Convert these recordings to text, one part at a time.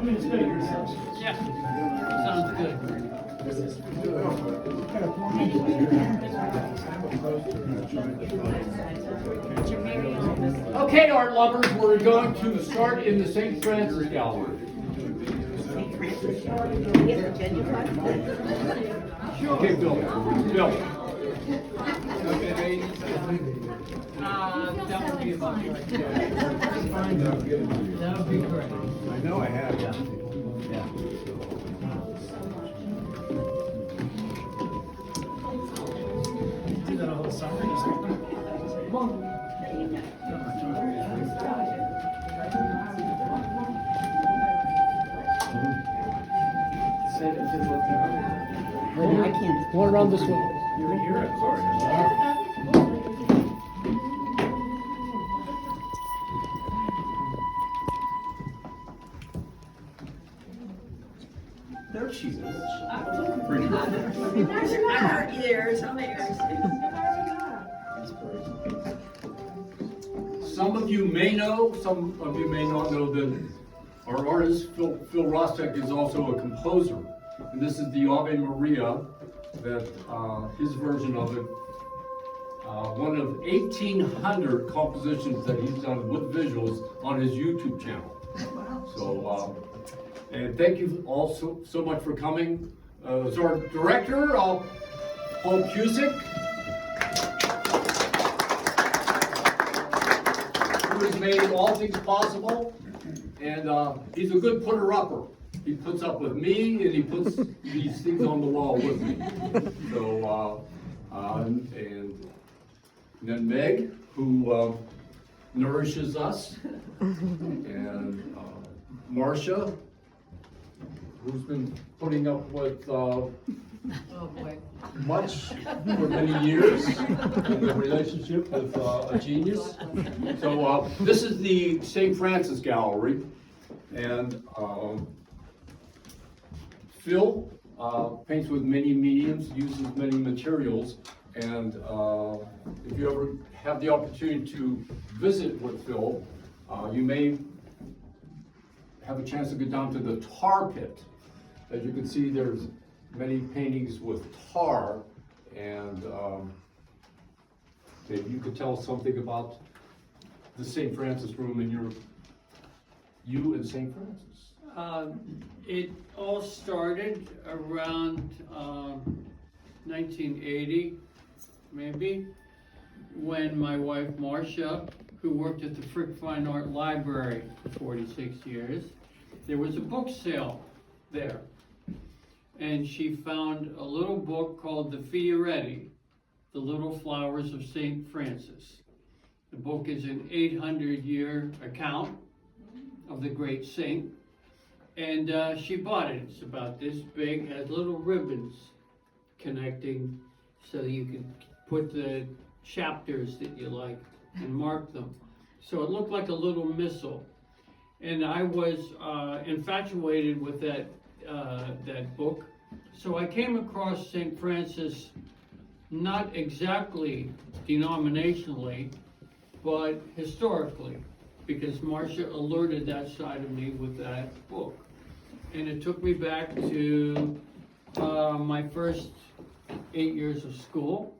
Yeah, sounds good. Okay, art lovers, we're going to start in the St. Francis Gallery. Okay, Bill. Bill. That would be about it. That would be great. I know I have. Yeah. Do that all summer. I can't. One around this way. You're here, I'm sorry. There she is. Our ears, how many Some of you may know, some of you may not know that our artist, Phil Rostek, is also a composer. And this is the Ave Maria, that his version of it, one of 1,800 compositions that he's done with visuals on his YouTube channel. So, and thank you all so much for coming. As our director, Paul Cusick, who has made all things possible, and he's a good putter-upper. He puts up with me, and he puts these things on the wall with me. So, and then Meg, who nourishes us, and Marcia, who's been putting up with much for many years in the relationship with a genius. So this is the St. Francis Gallery, and Phil paints with many mediums, uses many materials, and if you ever have the opportunity to visit with Phil, you may have a chance to get down to the tar pit. As you can see, there's many paintings with tar, and maybe you could tell us something about the St. Francis room and you and St. Francis. It all started around 1980, maybe, when my wife Marcia, who worked at the Frick Fine Art Library for 46 years, there was a book sale there. And she found a little book called The Fioretti, The Little Flowers of St. Francis. The book is an 800-year account of the great saint. And she bought it. It's about this big, has little ribbons connecting so you can put the chapters that you like and mark them. So it looked like a little missile. And I was infatuated with that book. So I came across St. Francis, not exactly denominationally, but historically, because Marcia alerted that side of me with that book. And it took me back to my first 8 years of school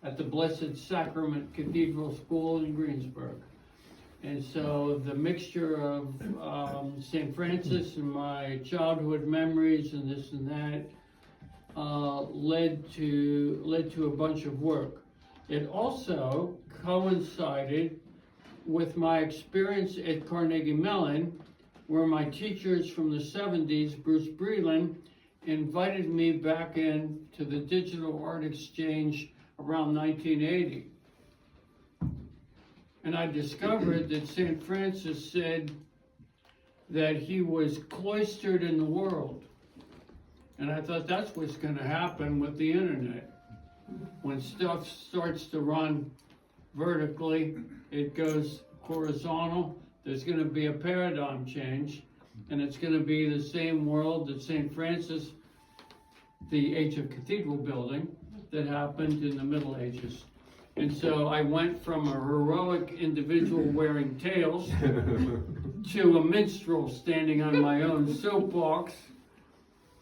at the Blessed Sacrament Cathedral School in Greensburg. And so the mixture of St. Francis and my childhood memories and this and that led to a bunch of work. It also coincided with my experience at Carnegie Mellon, where my teachers from the 70s, Bruce Breland, invited me back in to the Digital Art Exchange around 1980. And I discovered that St. Francis said that he was cloistered in the world. And I thought that's what's going to happen with the internet. When stuff starts to run vertically, it goes horizontal. There's going to be a paradigm change, and it's going to be the same world that St. Francis, the age of cathedral building, that happened in the Middle Ages. And so I went from a heroic individual wearing tails to a minstrel standing on my own soapbox,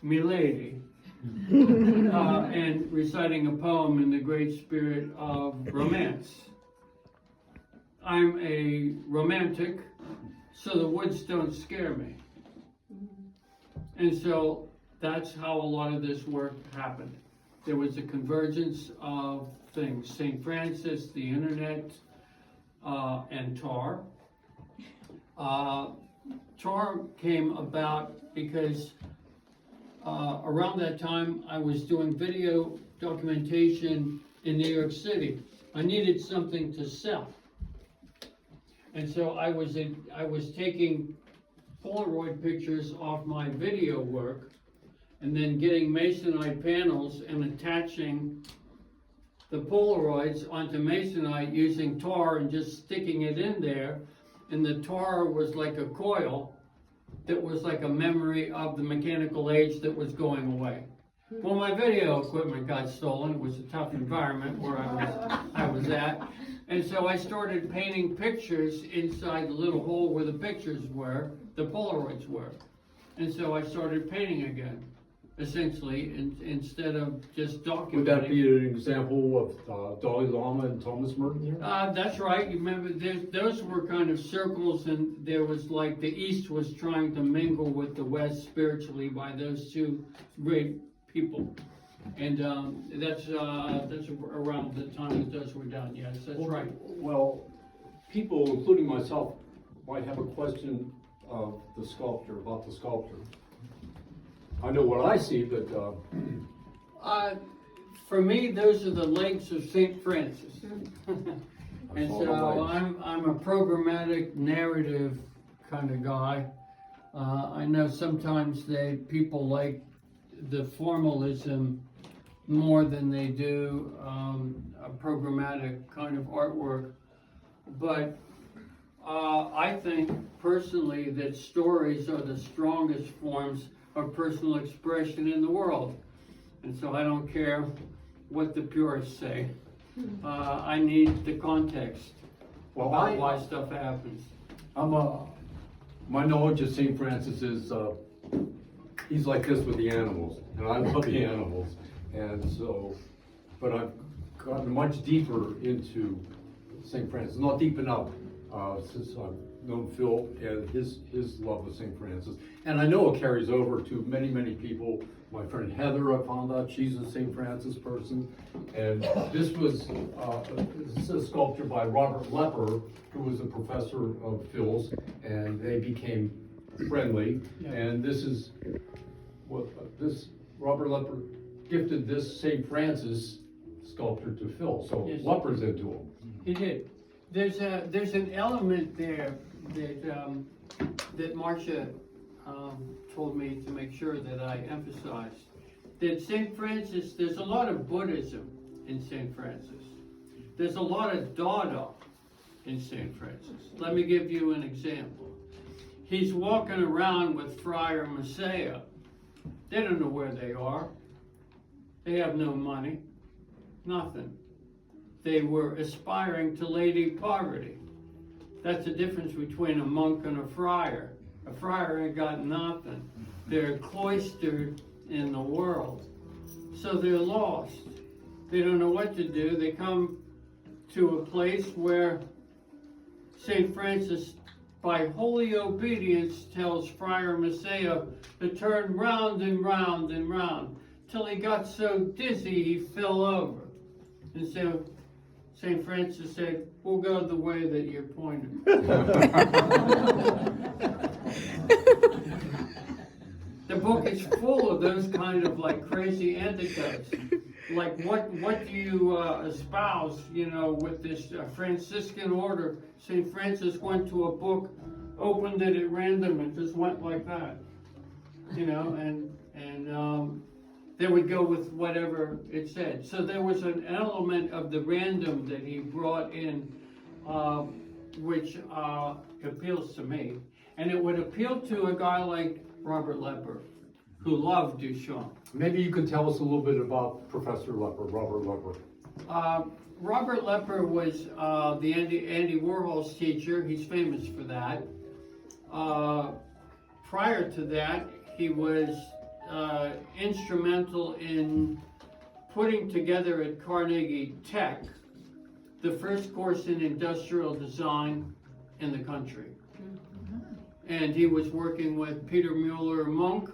milady, and reciting a poem in the great spirit of romance. I'm a romantic, so the woods don't scare me. And so that's how a lot of this work happened. There was a convergence of things, St. Francis, the internet, and Tar. Tar came about because around that time I was doing video documentation in New York City. I needed something to sell. And so I was taking Polaroid pictures off my video work and then getting masonite panels and attaching the Polaroids onto masonite using tar and just sticking it in there. And the tar was like a coil that was like a memory of the mechanical age that was going away. Well, my video equipment got stolen. It was a tough environment where I was at. And so I started painting pictures inside the little hole where the pictures were, the Polaroids were. And so I started painting again, essentially, instead of just documenting. Would that be an example of Dalai Lama and Thomas Merton here? That's right. You remember, those were kind of circles, and there was like the East was trying to mingle with the West spiritually by those two great people. And that's around the time that those were done. Yes, that's right. Well, people, including myself, might have a question of the sculptor, about the sculptor. I know what I see, but For me, those are the legs of St. Francis. And saw the so legs. I'm a programmatic narrative kind of guy. I know sometimes people like the formalism more than they do a programmatic kind of artwork. But I think personally that stories are the strongest forms of personal expression in the world. And so I don't care what the purists say. I need the context about why stuff happens. My knowledge of St. Francis is, he's like this with the animals, and I love the animals. And so, but I've gotten much deeper into St. Francis, not deep enough, since I've known Phil and his love of St. Francis. And I know it carries over to many, many people. My friend Heather, I found out she's a St. Francis person. And this was this is a sculpture by Robert Lepper, who was a professor of Phil's, and they became friendly. Yeah. And this is what this Robert Lepper gifted this St. Francis sculpture to Phil. So Yes. Lepper's into him. He did. There's an element there that Marcia told me to make sure that I emphasized. That St. Francis, there's a lot of Buddhism in St. Francis. There's a lot of Dada in St. Francis. Let me give you an example. He's walking around with Friar Messiah. They don't know where they are. They have no money, nothing. They were aspiring to lady poverty. That's the difference between a monk and a friar. A friar ain't got nothing. They're cloistered in the world. So they're lost. They don't know what to do. They come to a place where St. Francis, by holy obedience, tells Friar Messiah to turn round and round and round, till he got so dizzy he fell over. And so St. Francis said, we'll go the way that you're pointing. The book is full of those kind of like crazy anecdotes. Like what do you espouse, with this Franciscan order? St. Francis went to a book, opened it at random and just went like that. And they would go with whatever it said. So there was an element of the random that he brought in, which appeals to me. And it would appeal to a guy like Robert Lepper, who loved Duchamp. Maybe you could tell us a little bit about Professor Lepper, Robert Lepper. Robert Lepper was the Andy Warhol's teacher. He's famous for that. Prior to that, he was instrumental in putting together at Carnegie Tech the first course in industrial design in the country. And he was working with Peter Mueller-Monk,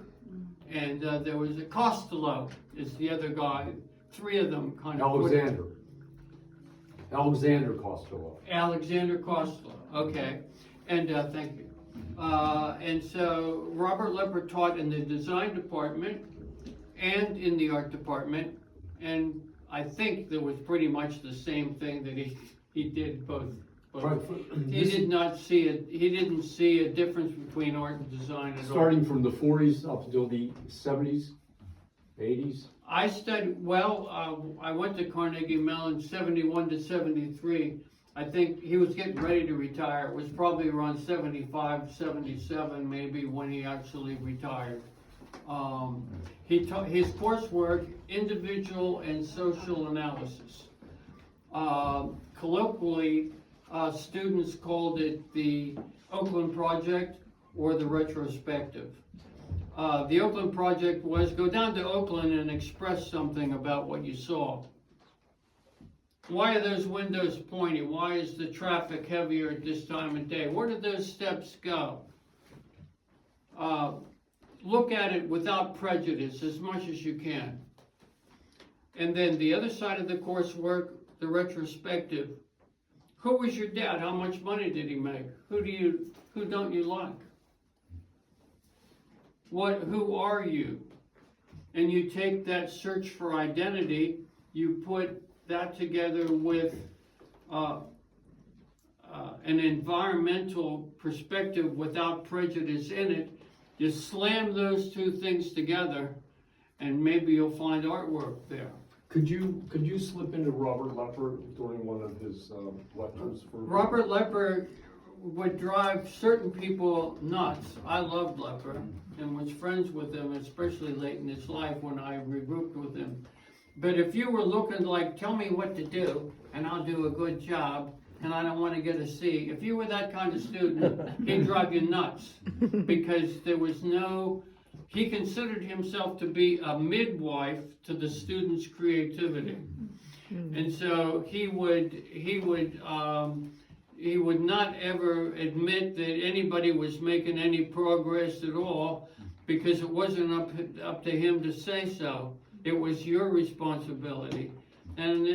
and there was a Costello is the other guy. Three of them kind of. Alexander Costello. Alexander Costello, okay. And thank you. And so Robert Lepper taught in the design department and in the art department, and I think there was pretty much the same thing that he did both. He didn't see a difference between art and design at all. Starting from the 40s up until the 70s, 80s. I studied, I went to Carnegie Mellon 71 to 73. I think he was getting ready to retire. It was probably around 75, 77 maybe when he actually retired. He taught his coursework, individual and social analysis. Colloquially, students called it the Oakland Project or the retrospective. The Oakland Project was go down to Oakland and express something about what you saw. Why are those windows pointy? Why is the traffic heavier at this time of day? Where did those steps go? Look at it without prejudice as much as you can. And then the other side of the coursework, the retrospective. Who was your dad? How much money did he make? Who don't you like? Who are you? And you take that search for identity, you put that together with an environmental perspective without prejudice in it. You slam those two things together, and maybe you'll find artwork there. Could you slip into Robert Lepper during one of his lectures? Robert Lepper would drive certain people nuts. I loved Lepper and was friends with him, especially late in his life when I regrouped with him. But if you were looking like, tell me what to do, and I'll do a good job, and I don't want to get a C, if you were that kind of student, he'd drive you nuts. Because there was he considered himself to be a midwife to the student's creativity. And so he would not ever admit that anybody was making any progress at all, because it wasn't up to him to say so. It was your responsibility. And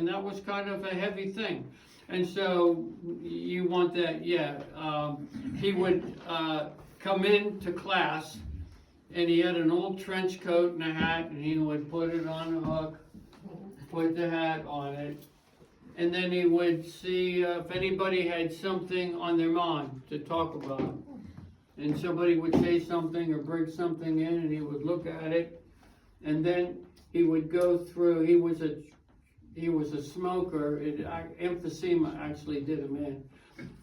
that was kind of a heavy thing. And so you want that, he would come into class, and he had an old trench coat and a hat, and he would put it on a hook, put the hat on it, and then he would see if anybody had something on their mind to talk about. And somebody would say something or bring something in, and he would look at it, and then he would go through. He was a smoker. Emphysema actually did him in,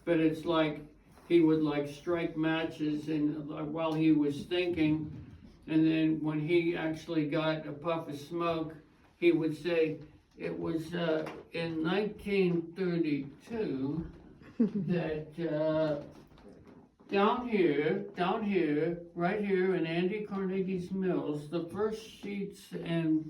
but it's like he would strike matches and while he was thinking, and then when he actually got a puff of smoke, he would say, it was in 1932 that down here, right here in Andy Carnegie's mills, the first sheets and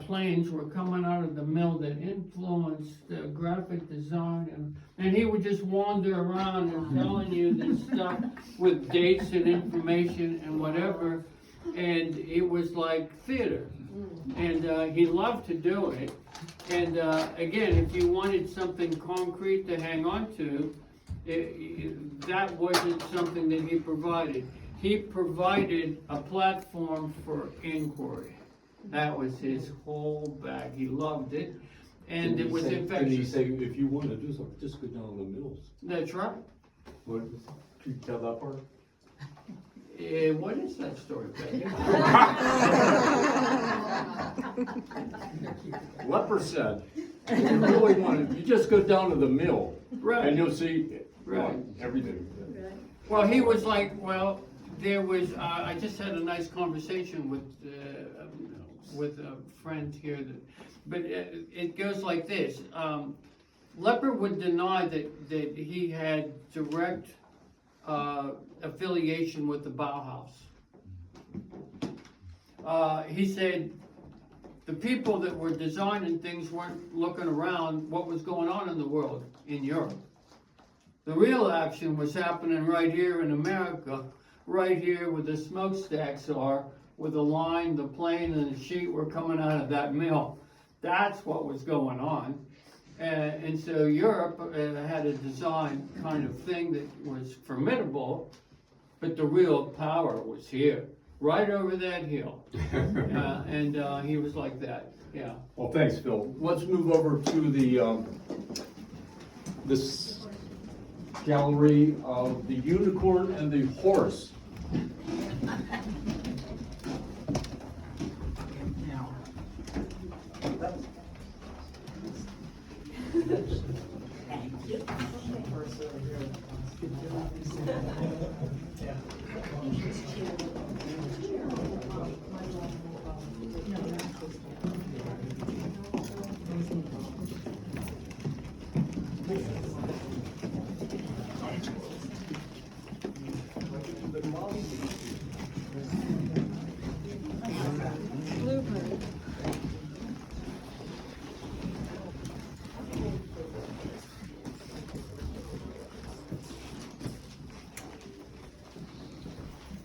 planes were coming out of the mill that influenced graphic design, and he would just wander around and telling you this stuff with dates and information and whatever, and it was like theater, and he loved to do it. And again, if you wanted something concrete to hang on to, that wasn't something that he provided. He provided a platform for inquiry. That was his whole bag. He loved it, and it was infectious. Did he say, if you want to do something, just go down to the mills? That's right. What, can you tell that part? What is that story, Peggy? Lepper said, if you really want to, you just go down to the mill, Right. and you'll see Right. everything. Well, he was like, there was, I just had a nice conversation with with a friend here but it goes like this. Lepper would deny that he had direct affiliation with the Bauhaus. He said the people that were designing things weren't looking around what was going on in the world in Europe. The real action was happening right here in America, right here where the smokestacks are, where the line, the plane, and the sheet were coming out of that mill. That's what was going on. And so Europe had a design kind of thing that was formidable, but the real power was here, right over that hill. And he was like that, yeah. Well, thanks, Phil. Let's move over to the this gallery of the unicorn and the horse. Thank you.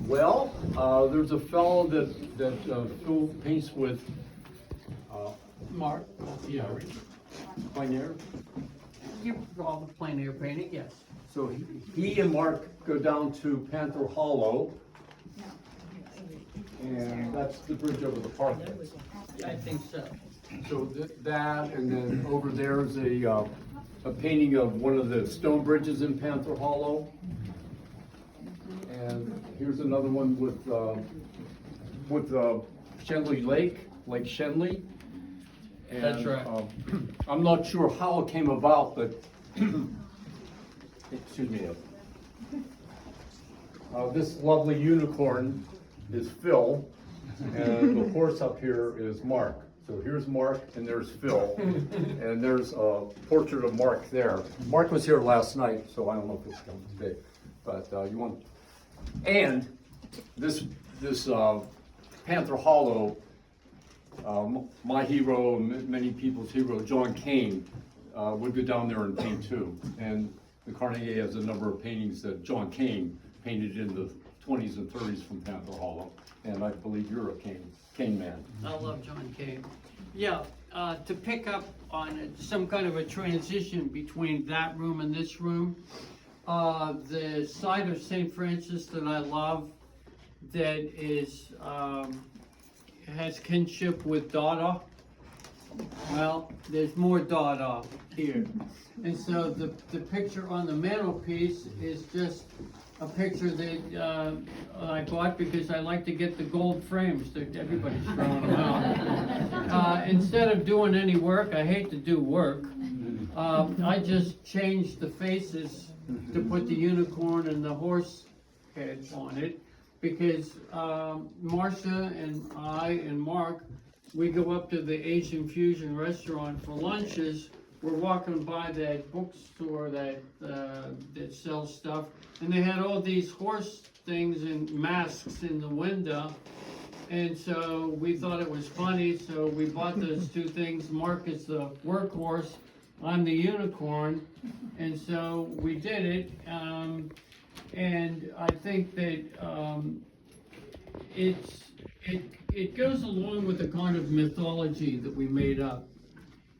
Well, there's a fellow that Phil paints with, Mark? Yeah. plein air. You call the plein air painting, yes. So he and Mark go down to Panther Hollow, and that's the bridge over the park. I think so. So that, and then over there is a painting of one of the stone bridges in Panther Hollow. And here's another one with Shenley Lake, Lake Shenley. And, That's right. I'm not sure how it came about, but, excuse me. This lovely unicorn is Phil, and the horse up here is Mark. So here's Mark, and there's Phil, and there's a portrait of Mark there. Mark was here last night, so I don't know if it's coming today, but you want. And this Panther Hollow, my hero, many people's hero, John Kane, would go down there and paint too. And the Carnegie has a number of paintings that John Kane painted in the 20s and 30s from Panther Hollow. And I believe you're a Kane man. I love John Kane. Yeah, to pick up on some kind of a transition between that room and this room, the side of St. Francis that I love, that is has kinship with Dada. Well, there's more Dada here, and so the picture on the mantelpiece is just a picture that I bought because I like to get the gold frames that everybody's throwing them out. Instead of doing any work, I hate to do work. I just changed the faces to put the unicorn and the horse head on it, because Marcia and I and Mark, we go up to the Asian Fusion restaurant for lunches. We're walking by that bookstore that sells stuff, and they had all these horse things and masks in the window. And so we thought it was funny, so we bought those two things. Mark is the workhorse, I'm the unicorn, and so we did it. And I think that it goes along with the kind of mythology that we made up.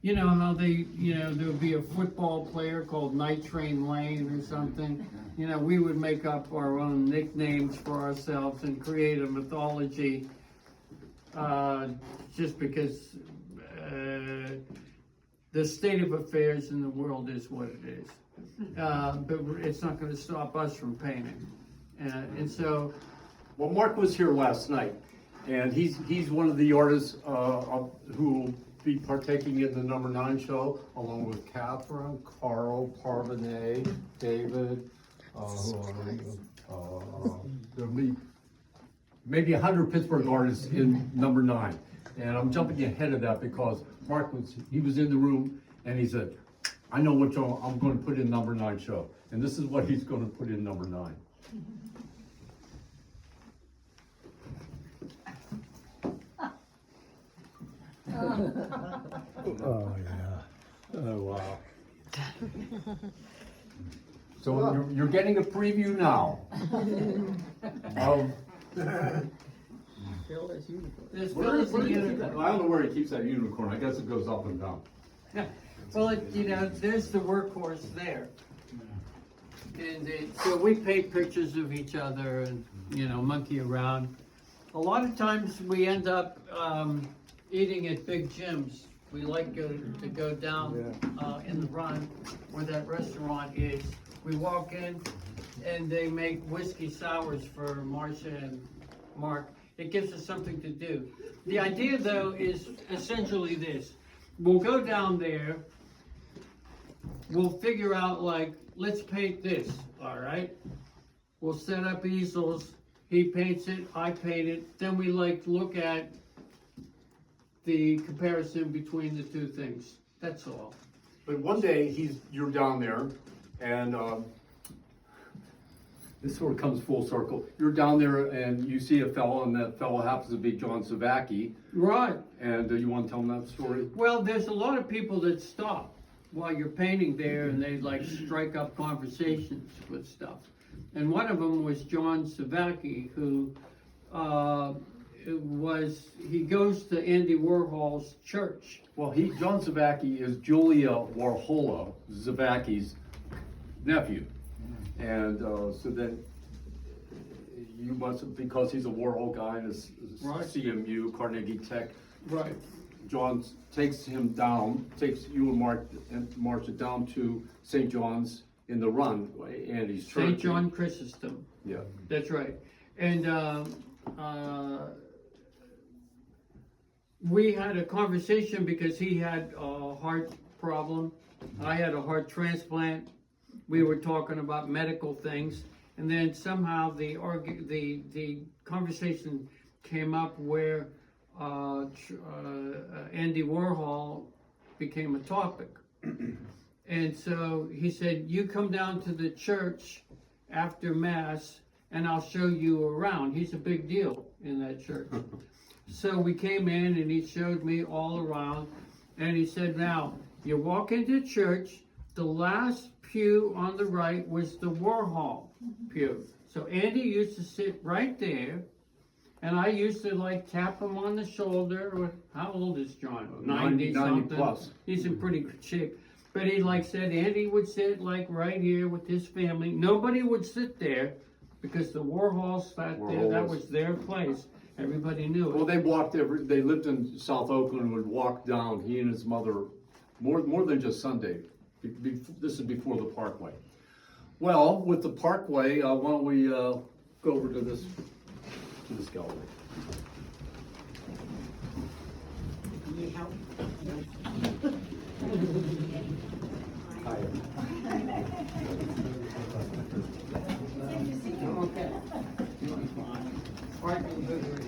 You know how there would be a football player called Night Train Lane or something. You know, we would make up our own nicknames for ourselves and create a mythology just because the state of affairs in the world is what it is. But it's not going to stop us from painting. And so, Well, Mark was here last night, and he's one of the artists who will be partaking in the number 9 show, along with Catherine, Carl, Parvenet, David. There'll be maybe 100 Pittsburgh artists in number 9. And I'm jumping ahead of that because Mark he was in the room and he said, I know what show I'm gonna put in number 9 show. And this is what he's gonna put in number 9. Oh, yeah. Oh, wow. So you're getting a preview now. of There's Where Phyllis do the you keep unicorn. that? I don't know where he keeps that unicorn. I guess it goes up and down. Yeah. Well, there's the workhorse there. And so we paint pictures of each other and, monkey around. A lot of times we end up eating at big gyms. We like to go down in the run where that restaurant is. We walk in and they make whiskey sours for Marcia and Mark. It gives us something to do. The idea though is essentially this. We'll go down there, we'll figure out let's paint this, all right? We'll set up easels, he paints it, I paint it, then we look at the comparison between the two things, that's all. But one day you're down there, and this sort of comes full circle. You're down there and you see a fellow, and that fellow happens to be John Savacki. Right. And you want to tell him that story? Well, there's a lot of people that stop while you're painting there and they strike up conversations with stuff. And one of them was John Savacki, who he goes to Andy Warhol's church. Well, John Savacki is Julia Warhola Savacki's nephew. And so then you must, because he's a Warhol guy and is Right. CMU, Carnegie Tech, Right. John takes you and Marcia down to St. John's in the Run, Andy's church. St. John Chrysostom. Yeah. That's right. And we had a conversation because he had a heart problem. I had a heart transplant. We were talking about medical things. And then somehow the conversation came up where Andy Warhol became a topic. And so he said, you come down to the church after Mass and I'll show you around. He's a big deal in that church. So we came in and he showed me all around and he said, now you walk into church, the last pew on the right was the Warhol pew. So Andy used to sit right there and I used to tap him on the shoulder. How old is John? 90 something. plus. He's in pretty good shape. But he said Andy would sit right here with his family. Nobody would sit there because the Warhols sat there. That was their place. Everybody knew it. Well, they lived in South Oakland and would walk down, he and his mother, more than just Sunday. This is before the Parkway. Well, with the Parkway, why don't we go over to this gallery. Need help? Okay. Right in the hood.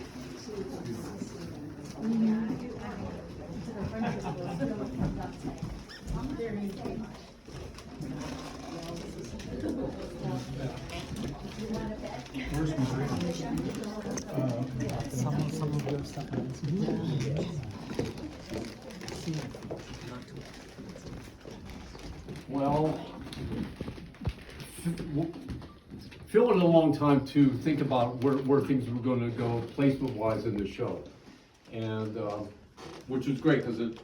Some of your stuff. Well, Phil had a long time to think about where things were going to go placement-wise in the show, and which was great because it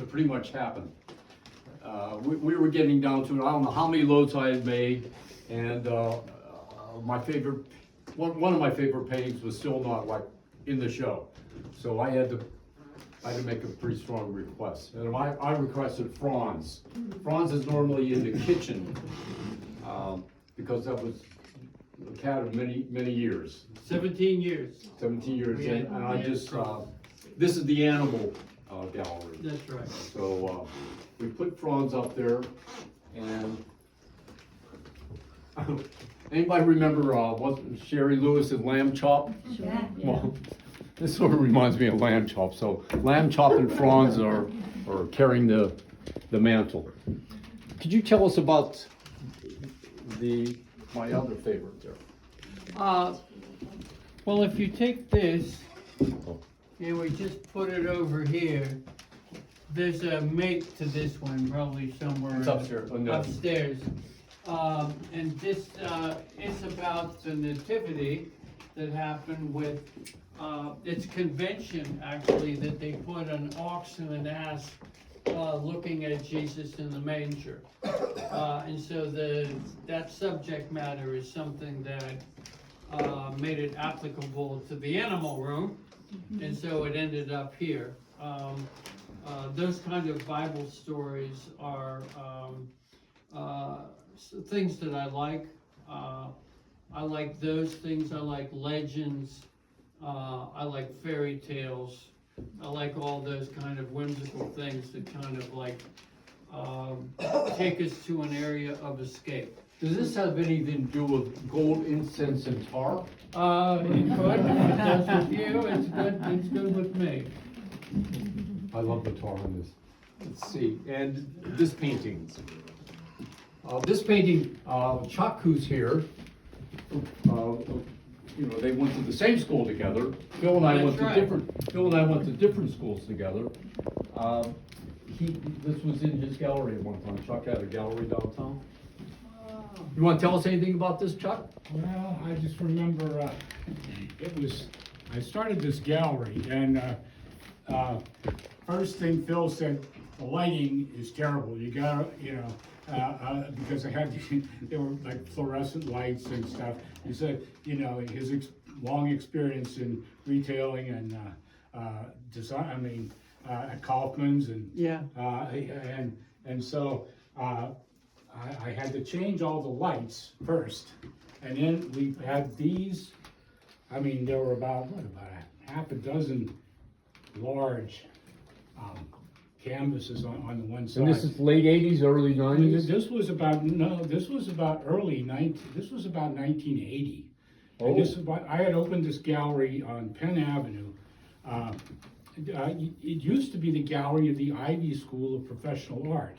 pretty much happened. We were getting down to, I don't know how many loads I had made, and my favorite, one of my favorite paintings was still not in the show, so I had to make a pretty strong request, and I requested Franz. Franz is normally in the kitchen because that was a cat of many years. 17 years. 17 years, Yeah, and I yeah, just Franz. this is the animal gallery. That's right. So we put Franz up there, and Anybody remember, what, Sherry Lewis and Lamb Chop? Yeah. Well, this sort of reminds me of Lamb Chop. So Lamb Chop and Franz are carrying the mantle. Could you tell us about my other favorite there? Well, if you take this and we just put it over here, there's a mate to this one, probably somewhere. It's upstairs. Oh, no. Upstairs. And this is about the nativity that happened with, it's convention actually, that they put an ox and an ass looking at Jesus in the manger. And so that subject matter is something that made it applicable to the animal room, and so it ended up here. Those kind of Bible stories are things that I like. I like those things. I like legends. I like fairy tales. I like all those kind of whimsical things that kind of like take us to an area of escape. Does this have anything to do with gold, incense, and tar? It could, if it does with you, it's good with me. I love the tar on this. Let's see, and this painting. Chuck, who's here, they went to the same school together. Phil and I went to different schools together. This was in his gallery at one time. Chuck had a gallery downtown. You want to tell us anything about this, Chuck? Well, I just remember, I started this gallery, and first thing Phil said, the lighting is terrible. You gotta, because they were like fluorescent lights and stuff. He said, his long experience in retailing and design, at Kaufman's and Yeah. and so I had to change all the lights first, and then we had these. There were about a half a dozen large canvases on the one side. And this is late '80s, early '90s. This was about 1980. Oh. And I had opened this gallery on Penn Avenue. It used to be the gallery of the Ivy School of Professional Art,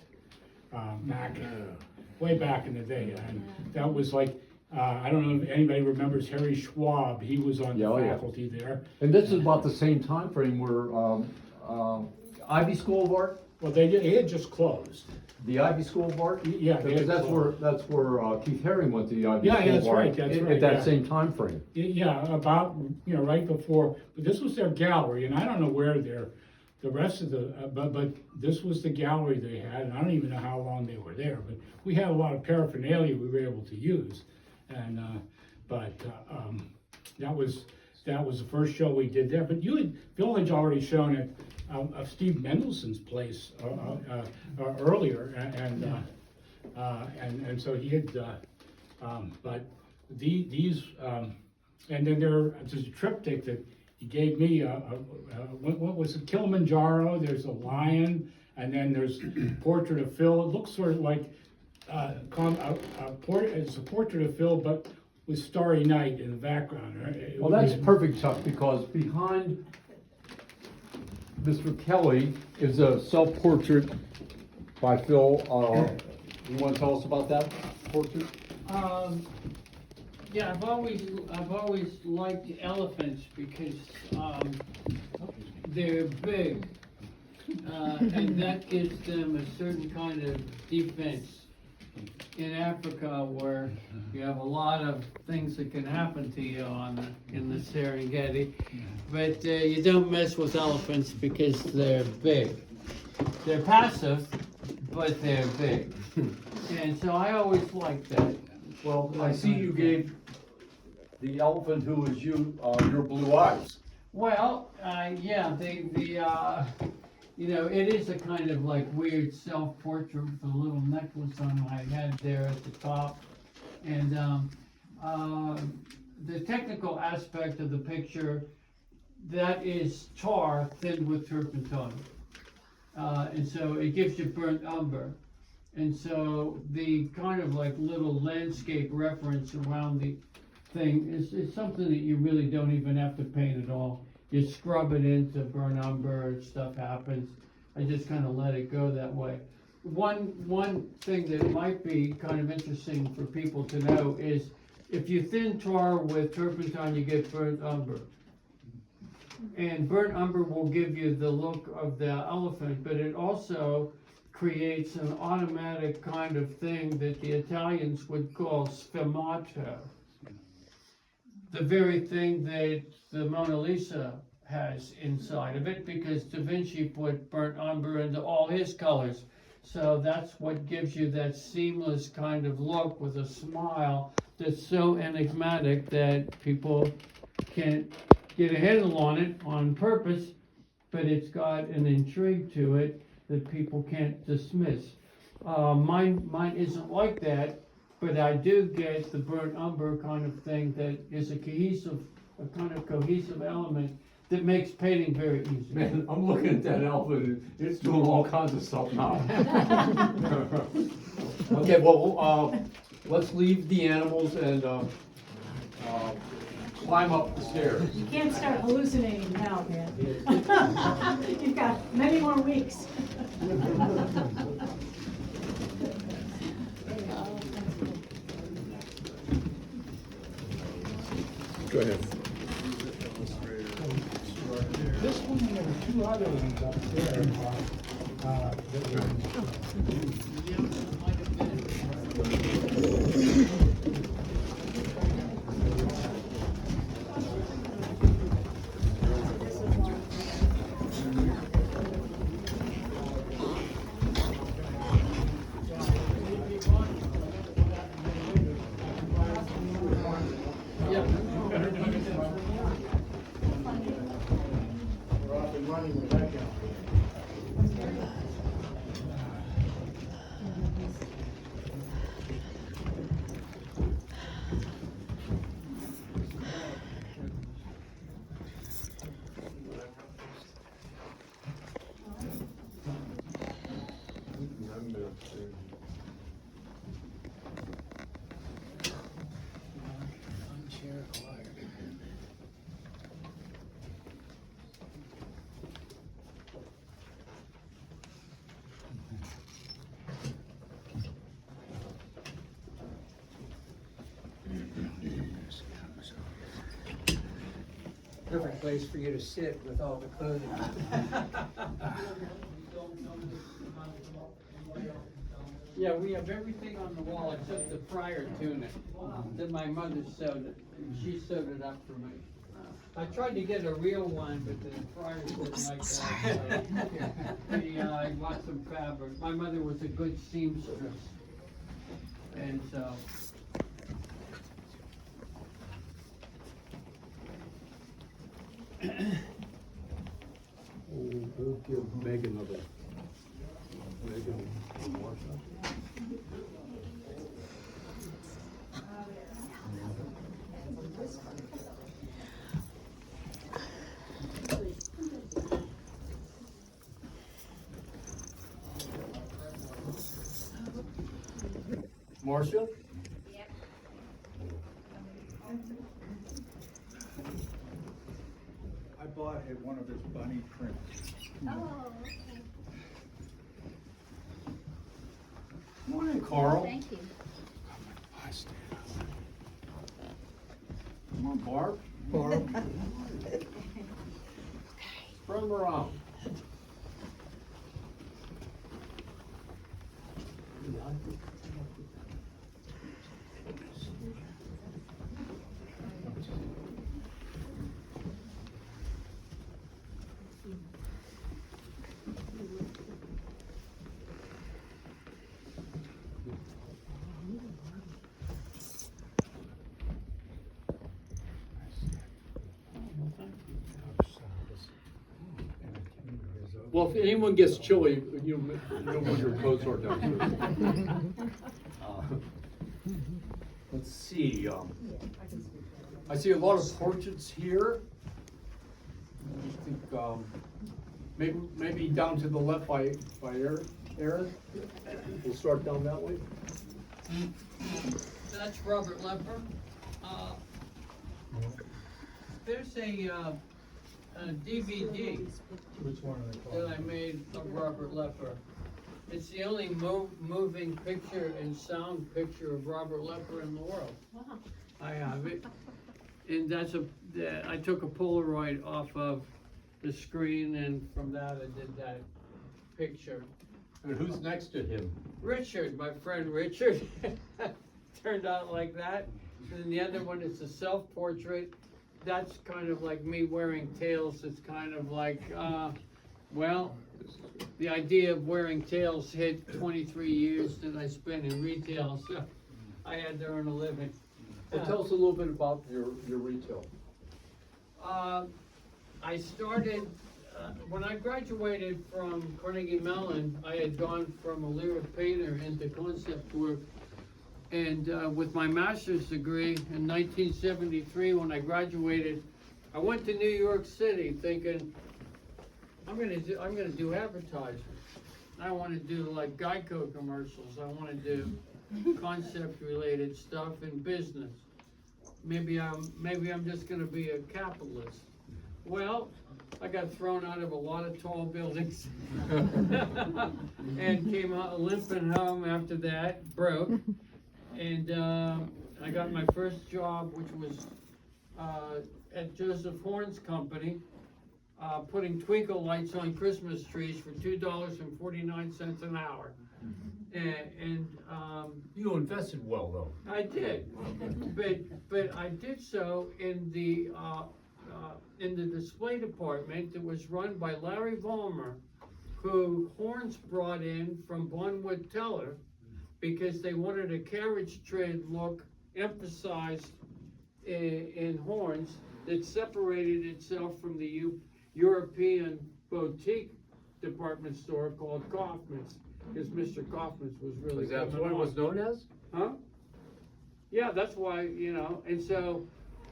way back in the day. And that was like, I don't know if anybody remembers Harry Schwab. He was on the faculty there. And this is about the same time frame where Ivy School of Art. Well, they had just closed. The Ivy School of Art. Yeah, because that's where Keith Haring went to the Ivy School that's of Art. right. That's right. At that same time frame. Yeah, about right before. But this was their gallery, and I don't know where the rest of but this was the gallery they had, and I don't even know how long they were there. But we had a lot of paraphernalia we were able to use, and that was the first show we did there. But Bill had already shown it of Steve Mendelssohn's place earlier, and so he had. But these and then there's a triptych that he gave me. What was it? Kilimanjaro. There's a lion, and then there's portrait of Phil. It looks sort of like it's a portrait of Phil, but with Starry Night in the background. Right? Well, that's perfect, Chuck, because behind Mr. Kelly is a self-portrait by Phil. You want to tell us about that portrait? Yeah, I've always liked elephants because they're big, and that gives them a certain kind of defense. In Africa, where you have a lot of things that can happen to you in the Serengeti, but you don't mess with elephants because they're big. They're passive, but they're big, and so I always liked that. Well, I see you gave the elephant who was you your blue eyes. Well, yeah, it is a kind of like weird self-portrait with a little necklace on my head there at the top. And the technical aspect of the picture, that is tar thinned with turpentine. And so it gives you burnt umber. And so the kind of like little landscape reference around the thing is something that you really don't even have to paint at all. You scrub it into burnt umber, stuff happens. I just kind of let it go that way. One thing that might be kind of interesting for people to know is if you thin tar with turpentine, you get burnt umber. And burnt umber will give you the look of the elephant, but it also creates an automatic kind of thing that the Italians would call sfumato. The very thing that the Mona Lisa has inside of it, because Da Vinci put burnt umber into all his colors. So that's what gives you that seamless kind of look with a smile that's so enigmatic that people can't get a handle on it on purpose, but it's got an intrigue to it that people can't dismiss. Mine isn't like that, but I do get the burnt umber kind of thing that is a kind of cohesive element that makes painting very easy. Man, I'm looking at that elephant, it's doing all kinds of stuff now. Okay, well, let's leave the animals and, climb up the stairs. You can't start hallucinating now, man. You've got many more weeks. Go ahead. This one, there were two other ones up there. That were Perfect place for you to sit with all the clothing. Yeah, we have everything on the wall except the prior tunic that my mother sewed it. She sewed it up for me. I tried to get a real one, but the priors didn't like that. So I bought some fabric. My mother was a good seamstress, and so. We'll give Megan another. Megan. Marcia? I bought one of his bunny prints. Oh, okay. Come on in, Carl. Thank you. Come on, Barb. Barb. Spread them around. Well, if anyone gets chilly, you know when your coats are down. Let's see. I see a lot of portraits here. I think maybe down to the left by Eric. Aaron, we'll start down that way. That's Robert Lepper. There's a DVD Which one are they that called? I made of Robert Lepper. It's the only moving picture and sound picture of Robert Lepper in the world. Wow. I have it. And I took a Polaroid off of the screen, and from that I did that picture. And who's next to him? Richard, my friend Richard, turned out like that. And then the other one is a self-portrait. That's kind of like me wearing tails. It's kind of like, well, the idea of wearing tails hit 23 years that I spent in retail, so I had to earn a living. Well, tell us a little bit about your retail. I started, when I graduated from Carnegie Mellon, I had gone from a lyric painter into concept work. And with my master's degree in 1973, when I graduated, I went to New York City thinking, I'm gonna do advertising. I want to do like Geico commercials. I want to do concept-related stuff in business. Maybe I'm just gonna be a capitalist. Well, I got thrown out of a lot of tall buildings and came out limping home after that, broke. And I got my first job, which was at Joseph Horn's company, putting twinkle lights on Christmas trees for $2.49 an hour. And You invested well, though. I did, but I did so in the display department that was run by Larry Vollmer, who Horns brought in from Bonwood Teller, because they wanted a carriage trade look emphasized in Horns that separated itself from the European boutique department store called Kaufman's, because Mr. Kaufman's was really That's coming what it was on. known as? Huh? Yeah, that's why, and so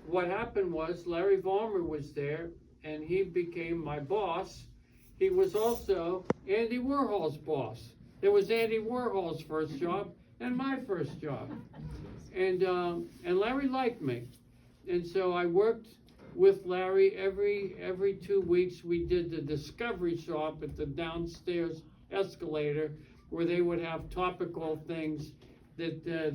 what happened was Larry Vollmer was there and he became my boss. He was also Andy Warhol's boss. It was Andy Warhol's first job and my first job. And Larry liked me. And so I worked with Larry every 2 weeks. We did the discovery shop at the downstairs escalator, where they would have topical things that the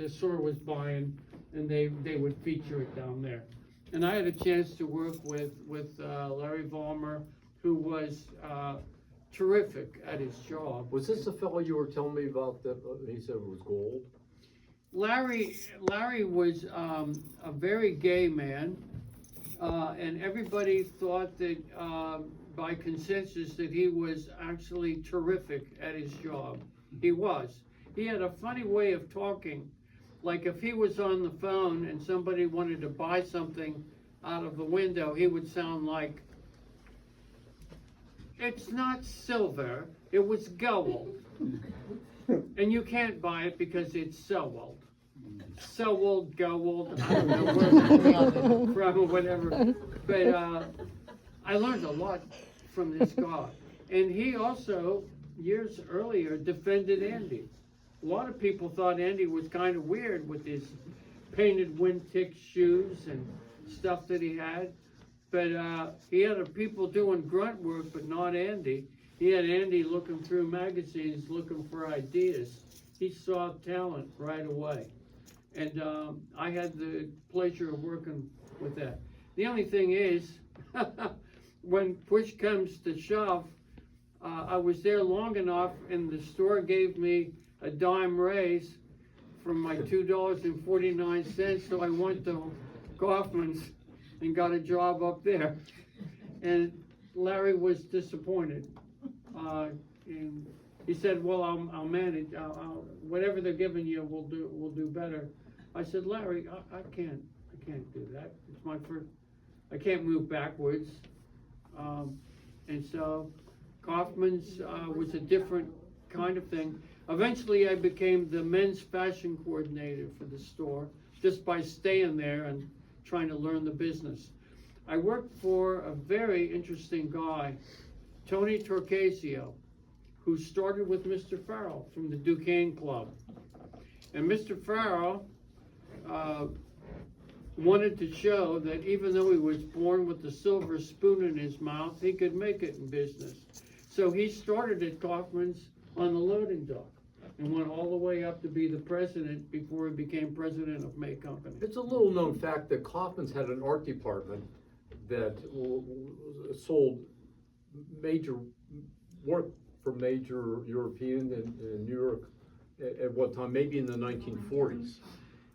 store was buying, and they would feature it down there. And I had a chance to work with Larry Vollmer, who was terrific at his job. Was this the fellow you were telling me about that he said it was gold? Larry was a very gay man, and everybody thought that by consensus that he was actually terrific at his job. He was. He had a funny way of talking. Like if he was on the phone and somebody wanted to buy something out of the window, he would sound like, "It's not silver, it was gold. And you can't buy it because it's so old, gold, I don't know where it's from or whatever." But I learned a lot from this guy. And he also, years earlier, defended Andy. A lot of people thought Andy was kind of weird with his painted wingtip shoes and stuff that he had. But he had people doing grunt work, but not Andy. He had Andy looking through magazines, looking for ideas. He saw talent right away. And I had the pleasure of working with that. The only thing is, when push comes to shove, I was there long enough and the store gave me a dime raise from my $2.49, so I went to Kaufman's and got a job up there. And Larry was disappointed. And he said, "Well, I'll manage. Whatever they're giving you, we'll do better." I said, "Larry, I can't do that. It's my first. I can't move backwards." And so Kaufman's was a different kind of thing. Eventually, I became the men's fashion coordinator for the store, just by staying there and trying to learn the business. I worked for a very interesting guy Tony Torcasio, who started with Mr. Farrell from the Duquesne Club. And Mr. Farrell wanted to show that even though he was born with a silver spoon in his mouth, he could make it in business. So he started at Kaufman's on the loading dock and went all the way up to be the president before he became president of May Company. It's a little known fact that Kaufman's had an art department that sold major work for major European and New York at one time, maybe in the 1940s.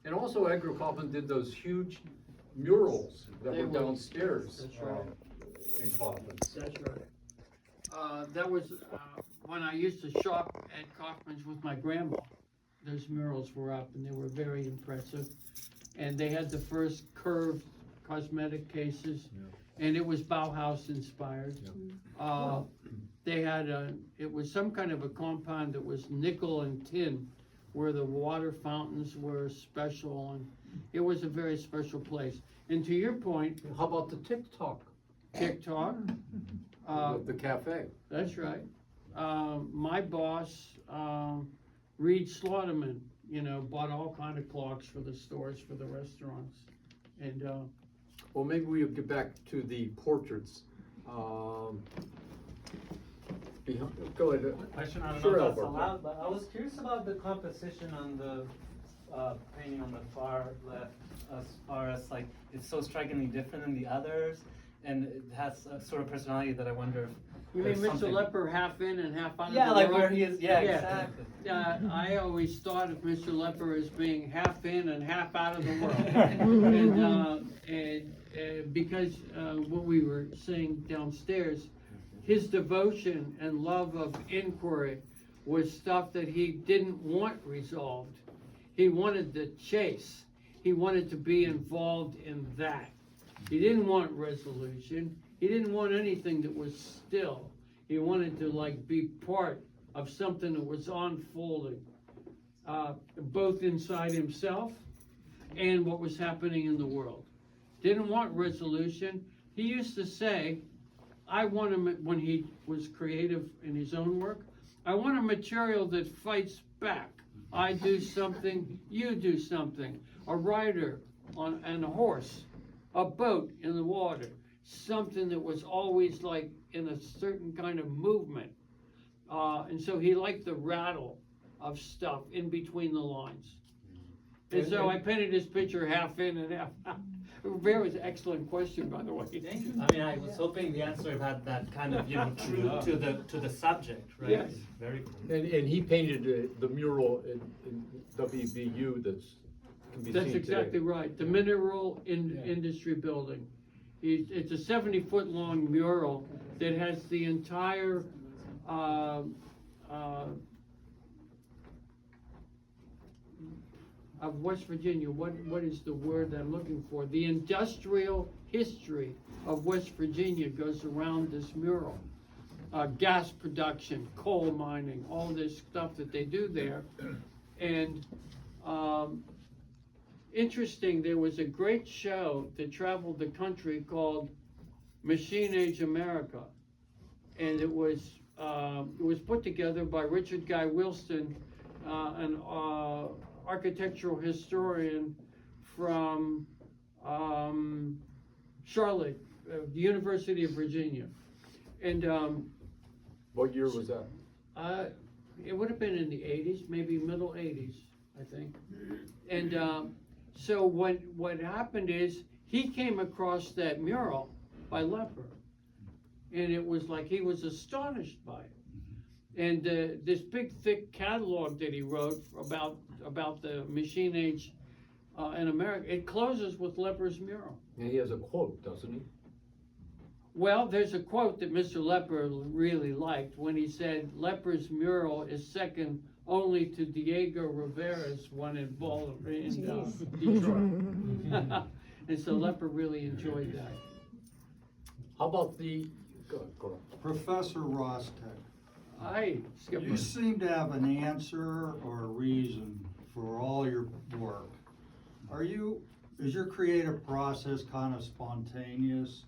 And also Edgar Kaufman did those huge murals that They were were- downstairs That's right. in Kaufman's. That's right. That was when I used to shop at Kaufman's with my grandma. Those murals were up and they were very impressive. And they had the first curved cosmetic cases, and it was Bauhaus inspired. They had it was some kind of a compound that was nickel and tin, where the water fountains were special, and it was a very special place. And to your point, How about the TikTok, TikTok, the cafe? that's right. My boss, Reed Slaughterman, bought all kind of clocks for the stores, for the restaurants. And, Well, maybe we'll get back to the portraits. Go ahead. Question, I don't Sure, know if that's Albert. allowed, but I was curious about the composition on the painting on the far left, as far as like, it's so strikingly different than the others, and it has a sort of personality that I wonder if you mean there's Mr. something- Lepper half in and half out of the Yeah, like world? where he is, yeah, Yeah. exactly. I always thought of Mr. Lepper as being half in and half out of the world. And because what we were saying downstairs, his devotion and love of inquiry was stuff that he didn't want resolved. He wanted the chase. He wanted to be involved in that. He didn't want resolution. He didn't want anything that was still. He wanted to be part of something that was unfolding, both inside himself and what was happening in the world. Didn't want resolution. He used to say, I want him, when he was creative in his own work, I want a material that fights back. I do something, you do something. A rider on a horse, a boat in the water, something that was always in a certain kind of movement. And so he liked the rattle of stuff in between the lines. And so I painted his picture half in and half out. Very excellent question, by the way. Thank you. I mean, I was hoping the answer had that kind of, true to the subject, right? Yes. Very cool. And he painted the mural in WVU can be seen today. That's exactly right. The Mineral Industry Building. It's a 70-foot long mural that has the entire of West Virginia. What is the word I'm looking for? The industrial history of West Virginia goes around this mural. Gas production, coal mining, all this stuff that they do there. And interesting, there was a great show that traveled the country called Machine Age America. And it was put together by Richard Guy Wilson, an architectural historian from Charlotte, the University of Virginia. And What year was that? it would have been in the 80s, maybe middle 80s, I think. And so what happened is he came across that mural by Lepper, and it was like he was astonished by it. And this big thick catalog that he wrote about the machine age in America, it closes with Lepper's mural. And he has a quote, doesn't he? Well, there's a quote that Mr. Lepper really liked when he said, Lepper's mural is second only to Diego Rivera's one in Detroit. And so Lepper really enjoyed that. How about go ahead. Professor Rostek, Hi, Skipper. you seem to have an answer or a reason for all your work. Is your creative process kind of spontaneous?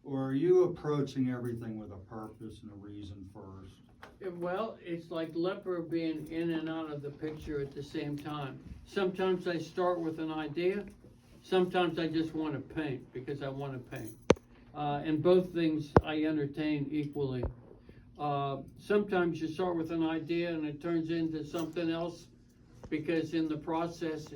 Or are you approaching everything with a purpose and a reason first? Well, it's like leper being in and out of the picture at the same time. Sometimes I start with an idea, sometimes I just want to paint because I want to paint. And both things I entertain equally. Sometimes you start with an idea and it turns into something else because in the process